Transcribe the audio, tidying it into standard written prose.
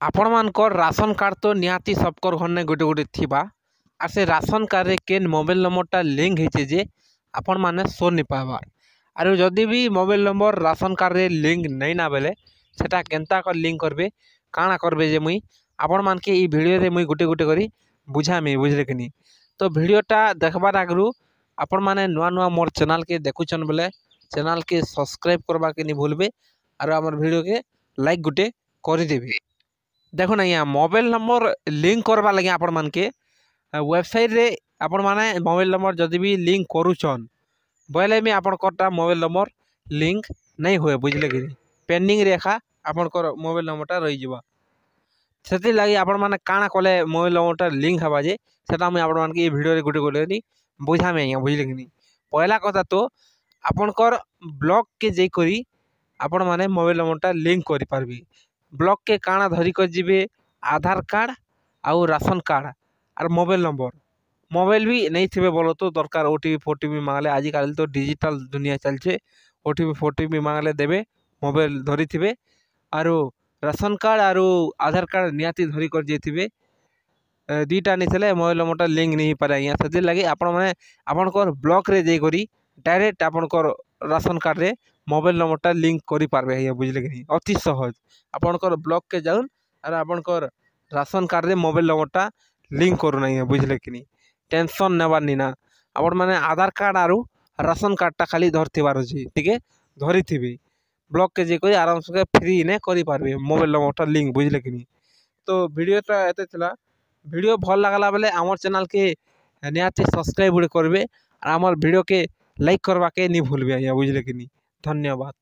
आपण मानकर ration card तो निहाती सबकर घर ने गोटे गोटे थिबा आर से राशन कार्ड रे केन मोबाइल नंबरटा लिंक होइछे जे आपण माने शो नहीं पाबार। आर जदि भी मोबाइल नंबर राशन कार्ड रे लिंक नहीं ना बेले सेटा केनता कर लिंक करबे काଣା करबे जे मुई आपण मान के ई वीडियो रे मुई गोटे गोटे करी बुझामी बुझले कि नहीं। तो वीडियोटा देखबार आगरू आपण माने नुआ नुआ मोर चैनल के देखुछन बोले चैनल के सब्सक्राइब करबा के नहीं भूलबे और हमर वीडियो के लाइक गुटे कर देबे। देखो ना यहाँ मोबाइल नंबर लिंक करवा लगे आपण मान के वेबसाइट रे आपण माने मोबाइल नंबर जदि भी लिंक करूछन बोले में आपण कोटा मोबाइल नंबर लिंक नहीं हुए बुझले कि पेंडिंग रेखा आपण को मोबाइल नंबरटा रही जीवा से लगी आपण माने काଣା कले मोबाइल नंबरटा लिंक हवा जे सेटा मैं आपण मान के वीडियो रे गोटे गोटे नी बुझा में यहाँ बुझले कि पहला कथा तो आपणकर ब्लॉक के जे करी आपण माने मोबाइल नंबरटा लिंक करि पारबी। ब्लॉक के काଣା धरी कर जीवे आधार कार्ड आउ राशन कार्ड और मोबाइल नंबर मोबाइल भी नहीं थे बोलो तो दरकार ओटीपी फोटीपी मांगले आजिकल तो डिजिटल दुनिया चलचे ओटीपी फोटीपी मांगले देवे मोबाइल धरी थे आरो राशन कार्ड आरो आधार कार्ड निहाती धरी कर जाइए दुईटा नहीं थे मोबाइल नंबरटा लिंक नहीं पारे यहाँ से लगे आपण मैंने आपणकर ब्लॉक रे जाइकरी डायरेक्ट आपणकर राशन कार्ड रे मोबाइल नंबरटा लिंक करि पारबे है बुझले कि अति सहज आपणकर ब्लॉक के जाउन और आपणकर राशन कार्ड रे मोबाइल नंबरटा लिंक करू नहीं है बुझले कि टेंशन नेबार नी ना आपण माने आधार कार्ड आरु राशन कार्डटा खाली धरथिबार अछि ठीक है धरी थिबी ब्लॉक के जे कोई आराम से फ्री ने करि पारबे मोबाइल नंबरटा लिंक बुझले कि तो वीडियोटा एते थिला वीडियो भल लागला बेले आमर चैनल के निहाती सब्सक्राइब करबे और आमर वीडियो के लाइक करवा के नहीं भूलबे बुझले कि धन्यवाद।